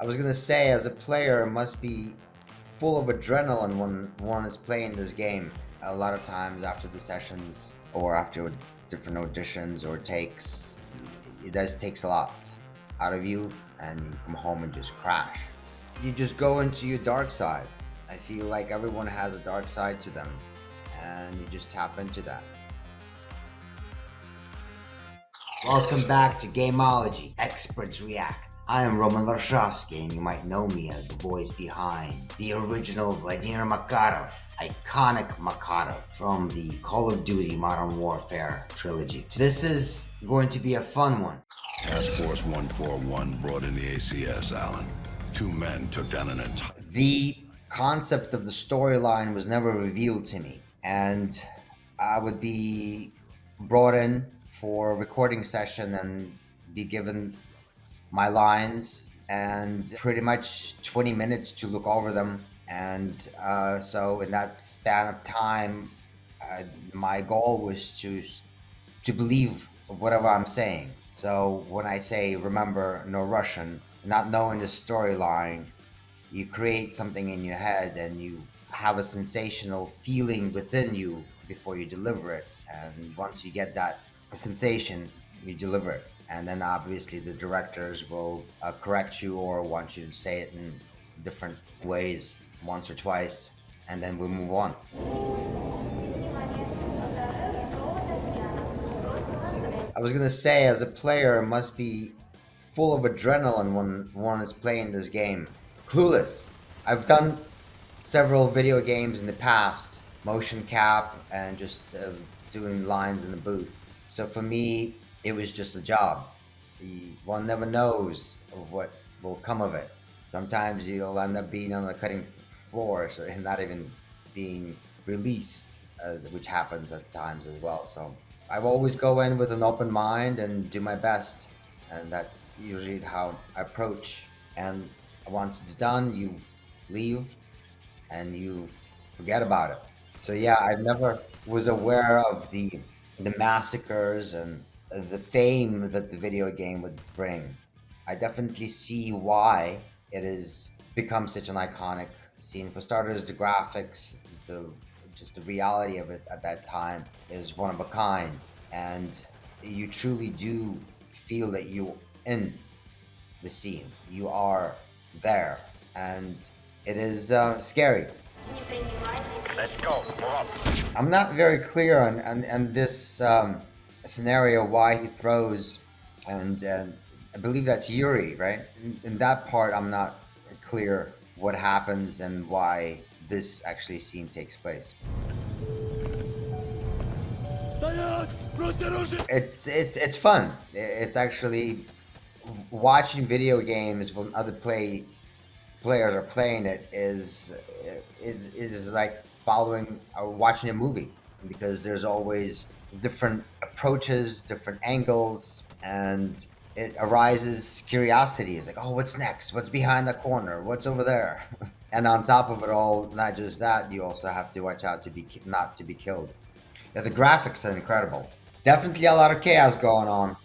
I was gonna say, as a player, it must be full of adrenaline when one is playing this game. A lot of times after the sessions or after different auditions or takes, it takes a lot out of you, and you come home and just crash. You just go into your dark side. I feel like everyone has a dark side to them, and you just tap into that. Welcome back to Gamology, Experts React. I am Roman Varshavsky, and you might know me as the voice behind the original Vladimir Makarov, iconic Makarov from the Call of Duty Modern Warfare trilogy. This is going to be a fun one. Task Force 141 brought in the ACS, Alan. 2 men took down an entire... The concept of the storyline was never revealed to me, and I would be brought in for a recording session and be given my lines and pretty much 20 minutes to look over them. And so in that span of time, my goal was to believe whatever I'm saying. So when I say remember no Russian, not knowing the storyline, you create something in your head and you have a sensational feeling within you before you deliver it. And once you get that sensation, you deliver it. And then obviously the directors will correct you or want you to say it in different ways once or twice, and then we'll move on. I was gonna say, as a player, it must be full of adrenaline when one is playing this game. Clueless. I've done several video games in the past, motion cap and just doing lines in the booth. So for me, it was just a job. One never knows what will come of it. Sometimes you'll end up being on the cutting floor and not even being released, which happens at times as well. So I always go in with an open mind and do my best. And that's usually how I approach. And once it's done, you leave and you forget about it. So yeah, I never was aware of the massacres and the fame that the video game would bring. I definitely see why it has become such an iconic scene. For starters, the graphics, just the reality of it at that time is one of a kind, and you truly do feel that you're in the scene. You are there, and it is scary. Let's go. Move up. I'm not very clear on this scenario why he throws, and I believe that's Yuri, right? In that part, I'm not clear what happens and why this actually scene takes place. It's fun. It's actually watching video games when other players are playing it is like following or watching a movie, because there's always different approaches, different angles, and it arises curiosity. It's like, oh, what's next? What's behind the corner? What's over there? And on top of it all, not just that, you also have to watch out to be not to be killed. Yeah, the graphics are incredible. Definitely a lot of chaos going on.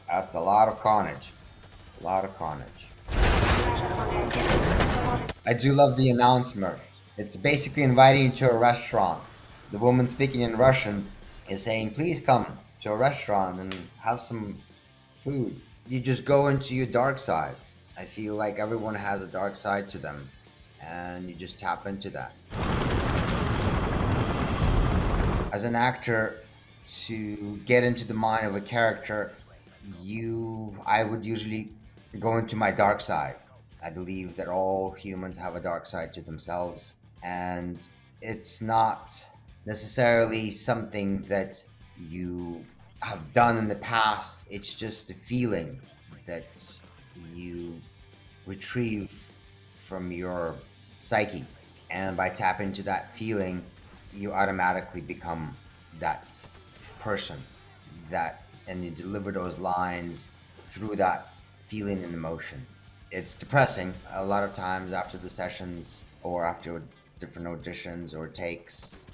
That's a lot of carnage. A lot of carnage. I do love the announcement. It's basically inviting you to a restaurant. The woman speaking in Russian is saying, please come to a restaurant and have some food. You just go into your dark side. I feel like everyone has a dark side to them, and you just tap into that. As an actor, to get into the mind of a character, I would usually go into my dark side. I believe that all humans have a dark side to themselves, and it's not necessarily something that you have done in the past. It's just a feeling that you retrieve from your psyche, and by tapping into that feeling, you automatically become that person, and you deliver those lines through that feeling and emotion. It's depressing a lot of times after the sessions or after different auditions or takes.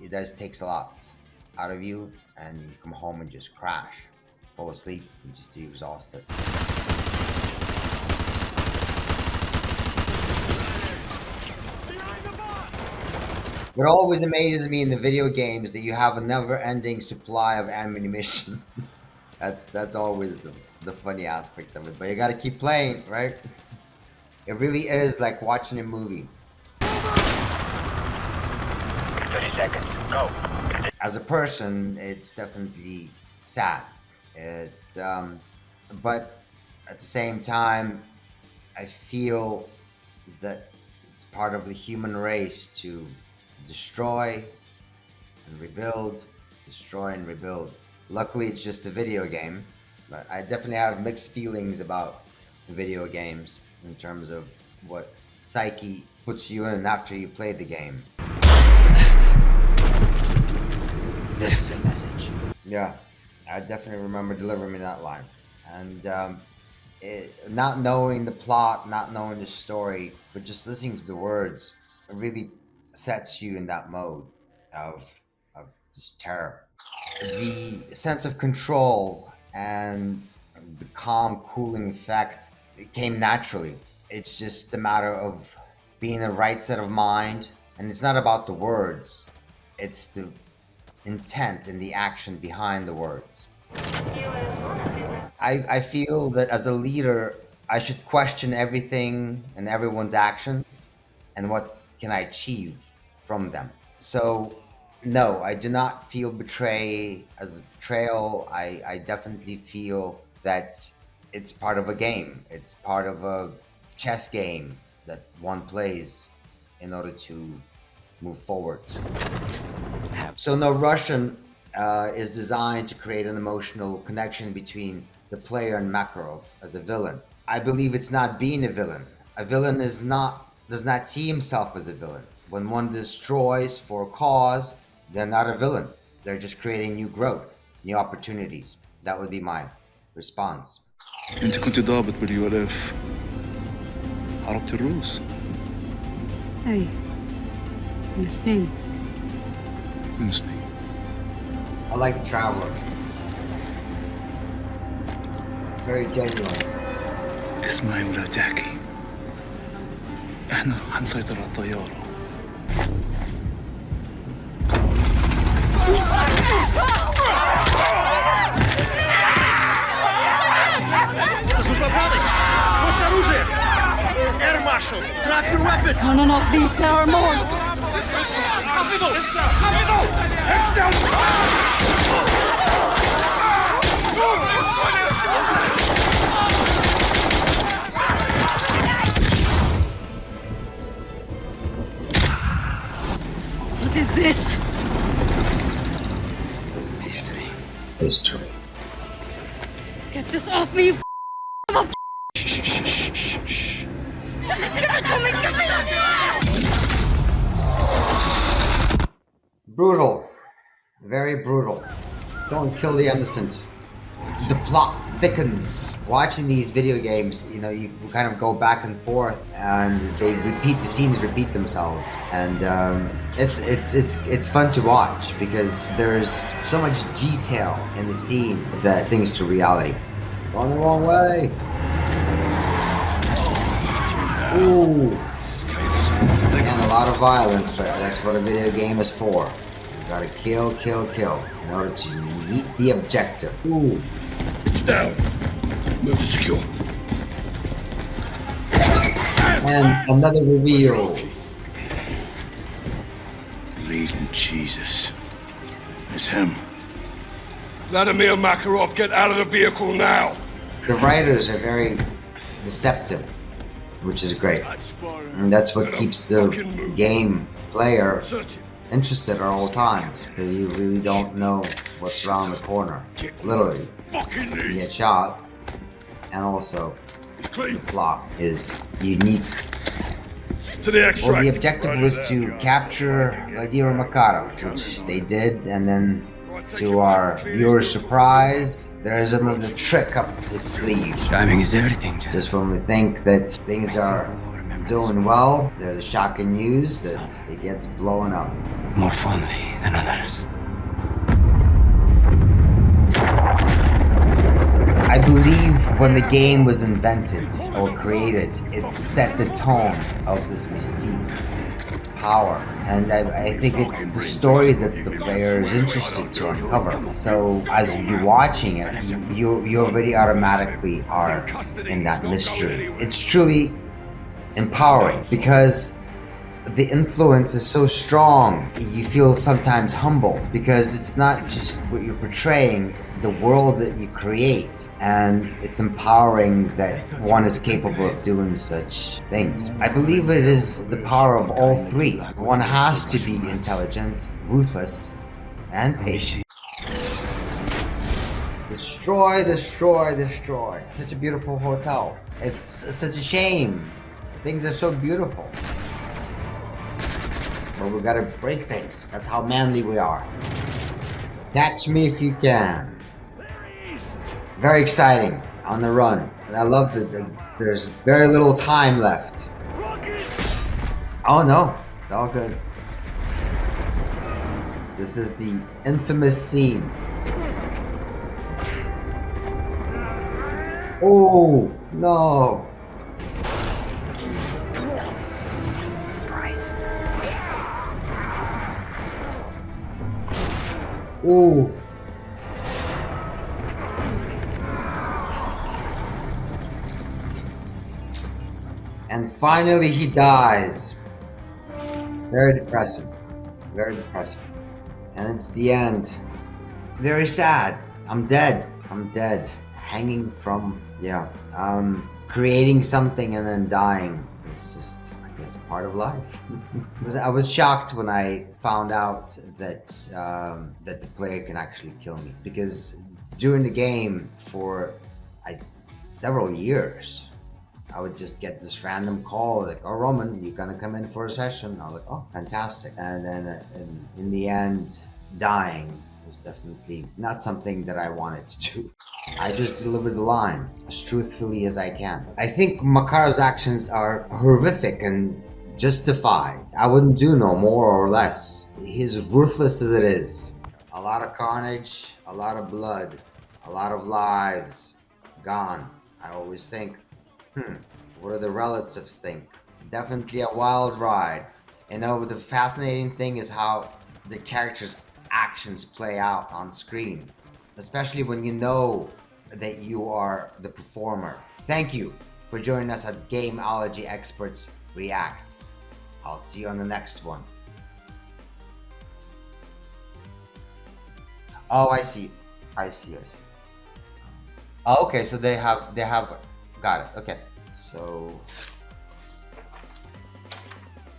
It takes a lot out of you, and you come home and just crash, fall asleep, and just too exhausted. What always amazes me in the video games that you have a never-ending supply of ammunition. that's always the funny aspect of it. But you gotta keep playing, right? It really is like watching a movie. 30 seconds. Go. As a person, it's definitely sad. But at the same time, I feel that it's part of the human race to destroy and rebuild, destroy and rebuild. Luckily, it's just a video game, but I definitely have mixed feelings about video games in terms of what psyche puts you in after you play the game. This is a message. Yeah, I definitely remember delivering me that line. And not knowing the plot, not knowing the story, but just listening to the words, it really sets you in that mode of just terror. The sense of control and the calm, cooling effect, it came naturally. It's just a matter of being in the right set of mind. And it's not about the words, it's the intent and the action behind the words. I feel that as a leader, I should question everything and everyone's actions and what can I achieve from them. So, no, I do not feel betray as a betrayal. I definitely feel that it's part of a game. It's part of a chess game that one plays in order to move forward. So No Russian is designed to create an emotional connection between the player and Makarov as a villain. I believe it's not being a villain. A villain does not see himself as a villain. When one destroys for a cause, they're not a villain. They're just creating new growth, new opportunities. That would be my response. انت كنت ضابط بالULF. حاربت الروس. Hey, Nassim. مسلم. I like the Traveler. Very genuine. اسمعي ولا تحكي. احنا حنسيطر على الطيارة. Служба правой! Пост оружия! Air Marshal! Drop your weapons! No, please, there are more. Heads down! What is this? History. Get this off me, you Give it to me! Give me that! Brutal. Very brutal. Don't kill the innocent. The plot thickens. Watching these video games, you know, you kind of go back and forth, and the scenes repeat themselves, and it's fun to watch because there's so much detail in the scene that things to reality. Going the wrong way. Ooh. And a lot of violence, but that's what a video game is for. You gotta kill in order to meet the objective. Ooh. It's down. Move to secure. And another reveal. Believe in Jesus. It's him. Vladimir Makarov, get out of the vehicle now. The writers are very deceptive, which is great. And that's what keeps the game player interested at all times, because you really don't know what's around the corner. Literally. You get shot, and also the plot is unique. To the extract. Well, the objective was to capture Vladimir Makarov, which they did, and then to our viewers' surprise, there is another trick up his sleeve. Timing is everything. Just when we think that things are doing well, there's the shocking news that it gets blown up. More fondly than others. believe when the game was invented or created, it set the tone of this mystique, power, and I think it's the story that the player is interested to uncover. So as you're watching it, you already automatically are in that mystery. It's truly empowering because the influence is so strong. You feel sometimes humble because it's not just what you're portraying, the world that you create, and it's empowering that one is capable of doing such things. I believe it is the power of all three. One has to be intelligent, ruthless, and patient. Destroy, destroy, destroy. Such a beautiful hotel. It's such a shame. Things are so beautiful. But we gotta break things. That's how manly we are. Catch me if you can. Very exciting. On the run. And I love that there's very little time left. Oh no. It's all good. This is the infamous scene. Oh no. Ooh. And finally he dies. Very depressing. Very depressing. And it's the end. Very sad. I'm dead. I'm dead. Hanging from, creating something and then dying. It's just, I guess, part of life. I was shocked when I found out that that the player can actually kill me, because during the game for several years, I would just get this random call like, "Oh, Roman, you're gonna come in for a session." I was like, "Oh, fantastic!" And then in the end, dying was definitely not something that I wanted to do. I just delivered the lines as truthfully as I can. I think Makarov's actions are horrific and justified. I wouldn't do no more or less. He's ruthless as it is. A lot of carnage, a lot of blood, a lot of lives gone. I always think, what do the relatives think? Definitely a wild ride. You know, the fascinating thing is how the characters' actions play out on screen, especially when you know that you are the performer. Thank you for joining us at Gamology Experts React. I'll see you on the next one. Oh, I see. Oh, okay, so they have got it. Okay. So